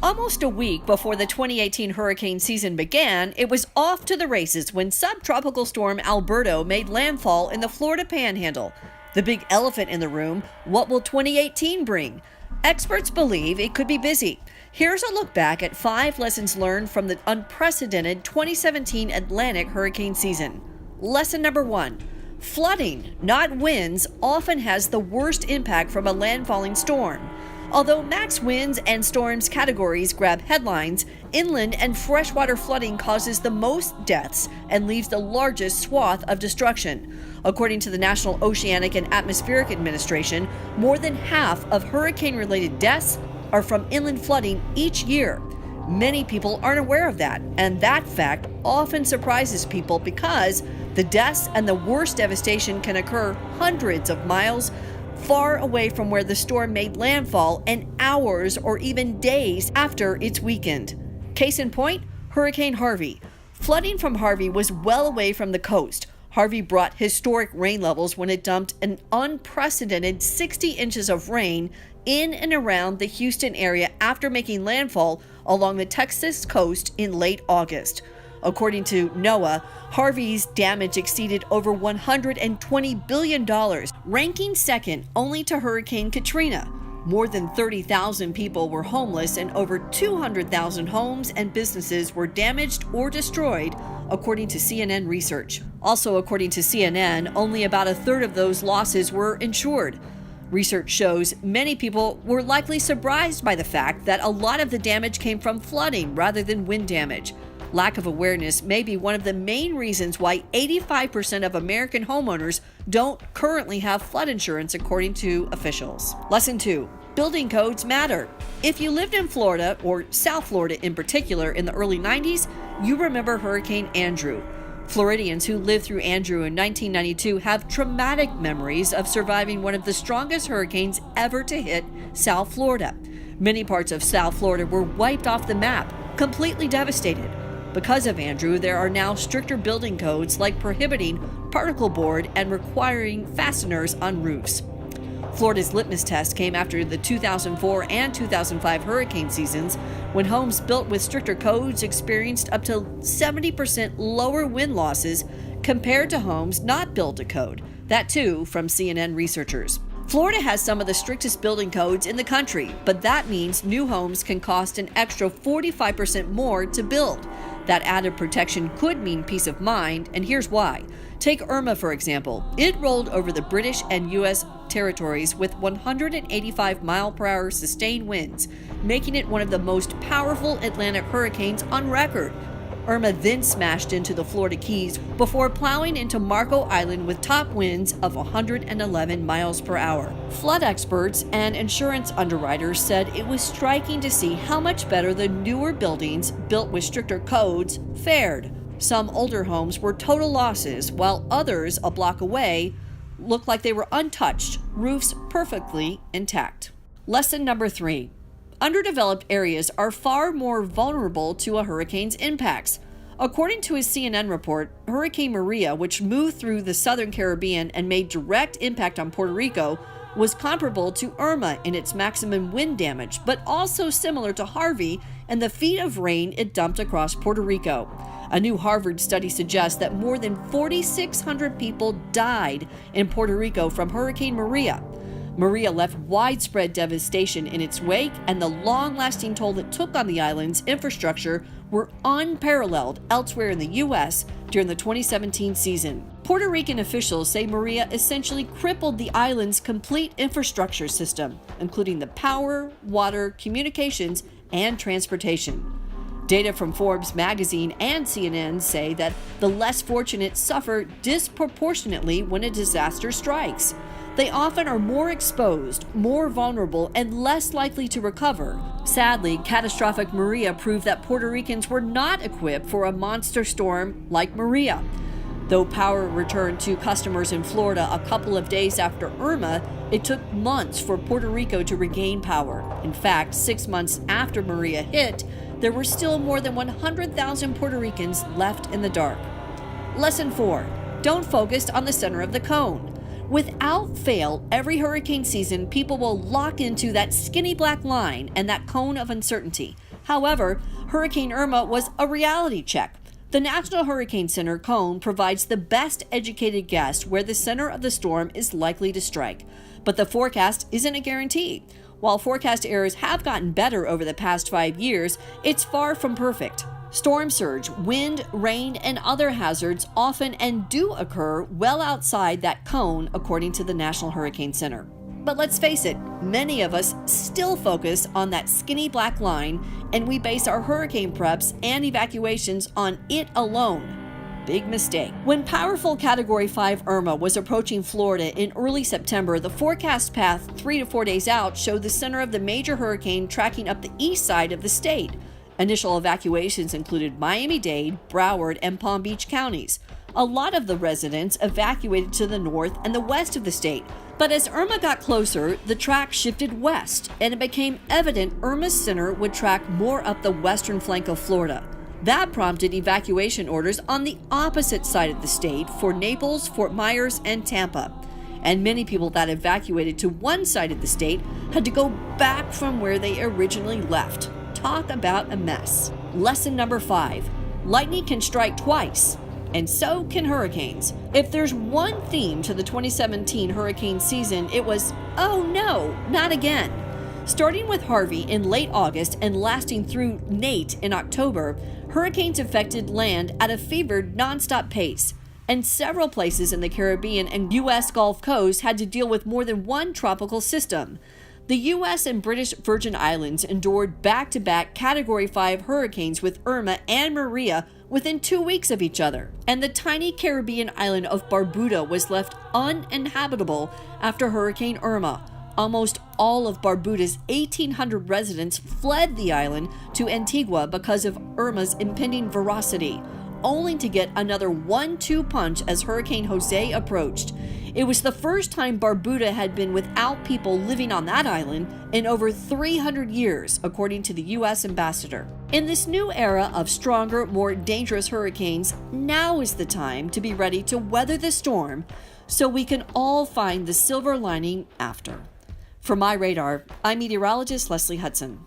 Almost a week before the 2018 hurricane season began, it was off to the races when subtropical storm Alberto made landfall in the Florida Panhandle. The big elephant in the room, what will 2018 bring? Experts believe it could be busy. Here's a look back at 5 lessons learned from the unprecedented 2017 Atlantic hurricane season. Lesson number 1. Flooding, not winds, often has the worst impact from a landfalling storm. Although max winds and storms categories grab headlines, inland and freshwater flooding causes the most deaths and leaves the largest swath of destruction. According to the National Oceanic and Atmospheric Administration, more than half of hurricane-related deaths are from inland flooding each year. Many people aren't aware of that, and that fact often surprises people because the deaths and the worst devastation can occur hundreds of miles far away from where the storm made landfall and hours or even days after its weakened. Case in point, Hurricane Harvey. Flooding from Harvey was well away from the coast. Harvey brought historic rain levels when it dumped an unprecedented 60 inches of rain in and around the Houston area after making landfall along the Texas coast in late August. According to NOAA, Harvey's damage exceeded over $120 billion, ranking second only to Hurricane Katrina. More than 30,000 people were homeless and over 200,000 homes and businesses were damaged or destroyed, according to CNN research. Also, according to CNN, only about a third of those losses were insured. Research shows many people were likely surprised by the fact that a lot of the damage came from flooding rather than wind damage. Lack of awareness may be one of the main reasons why 85% of American homeowners don't currently have flood insurance, according to officials. Lesson 2. Building codes matter. If you lived in Florida, or South Florida in particular, in the early 90s, you remember Hurricane Andrew. Floridians who lived through Andrew in 1992 have traumatic memories of surviving one of the strongest hurricanes ever to hit South Florida. Many parts of South Florida were wiped off the map, completely devastated. Because of Andrew, there are now stricter building codes like prohibiting particle board and requiring fasteners on roofs. Florida's litmus test came after the 2004 and 2005 hurricane seasons, when homes built with stricter codes experienced up to 70% lower wind losses compared to homes not built to code. That too from CNN researchers. Florida has some of the strictest building codes in the country, but that means new homes can cost an extra 45% more to build. That added protection could mean peace of mind, and here's why. Take Irma, for example. It rolled over the British and U.S. territories with 185 mile-per-hour sustained winds, making it one of the most powerful Atlantic hurricanes on record. Irma then smashed into the Florida Keys before plowing into Marco Island with top winds of 111 miles per hour. Flood experts and insurance underwriters said it was striking to see how much better the newer buildings built with stricter codes fared. Some older homes were total losses, while others a block away looked like they were untouched, roofs perfectly intact. Lesson number 3. Underdeveloped areas are far more vulnerable to a hurricane's impacts. According to a CNN report, Hurricane Maria, which moved through the southern Caribbean and made direct impact on Puerto Rico, was comparable to Irma in its maximum wind damage, but also similar to Harvey and the feet of rain it dumped across Puerto Rico. A new Harvard study suggests that more than 4,600 people died in Puerto Rico from Hurricane Maria. Maria left widespread devastation in its wake, and the long-lasting toll it took on the island's infrastructure were unparalleled elsewhere in the U.S. during the 2017 season. Puerto Rican officials say Maria essentially crippled the island's complete infrastructure system, including the power, water, communications, and transportation. Data from Forbes magazine and CNN say that the less fortunate suffer disproportionately when a disaster strikes. They often are more exposed, more vulnerable, and less likely to recover. Sadly, catastrophic Maria proved that Puerto Ricans were not equipped for a monster storm like Maria. Though power returned to customers in Florida a couple of days after Irma, it took months for Puerto Rico to regain power. In fact, 6 months after Maria hit, there were still more than 100,000 Puerto Ricans left in the dark. Lesson 4. Don't focus on the center of the cone. Without fail, every hurricane season, people will lock into that skinny black line and that cone of uncertainty. However, Hurricane Irma was a reality check. The National Hurricane Center, CONE, provides the best educated guess where the center of the storm is likely to strike. But the forecast isn't a guarantee. While forecast errors have gotten better over the past 5 years, it's far from perfect. Storm surge, wind, rain, and other hazards often and do occur well outside that cone, according to the National Hurricane Center. But let's face it, many of us still focus on that skinny black line, and we base our hurricane preps and evacuations on it alone. Big mistake. When powerful Category 5 Irma was approaching Florida in early September, the forecast path 3 to 4 days out showed the center of the major hurricane tracking up the east side of the state. Initial evacuations included Miami-Dade, Broward, and Palm Beach counties. A lot of the residents evacuated to the north and the west of the state. But as Irma got closer, the track shifted west, and it became evident Irma's center would track more up the western flank of Florida. That prompted evacuation orders on the opposite side of the state for Naples, Fort Myers, and Tampa. And many people that evacuated to one side of the state had to go back from where they originally left. Talk about a mess. Lesson number 5. Lightning can strike twice, and so can hurricanes. If there's one theme to the 2017 hurricane season, it was, oh no, not again. Starting with Harvey in late August and lasting through Nate in October, hurricanes affected land at a fevered, nonstop pace. And several places in the Caribbean and U.S. Gulf Coast had to deal with more than one tropical system. The U.S. and British Virgin Islands endured back-to-back Category 5 hurricanes with Irma and Maria within 2 weeks of each other. And the tiny Caribbean island of Barbuda was left uninhabitable after Hurricane Irma. Almost all of Barbuda's 1,800 residents fled the island to Antigua because of Irma's impending ferocity, only to get another 1-2 punch as Hurricane Jose approached. It was the first time Barbuda had been without people living on that island in over 300 years, according to the U.S. ambassador. In this new era of stronger, more dangerous hurricanes, now is the time to be ready to weather the storm so we can all find the silver lining after. For My Radar, I'm meteorologist Leslie Hudson.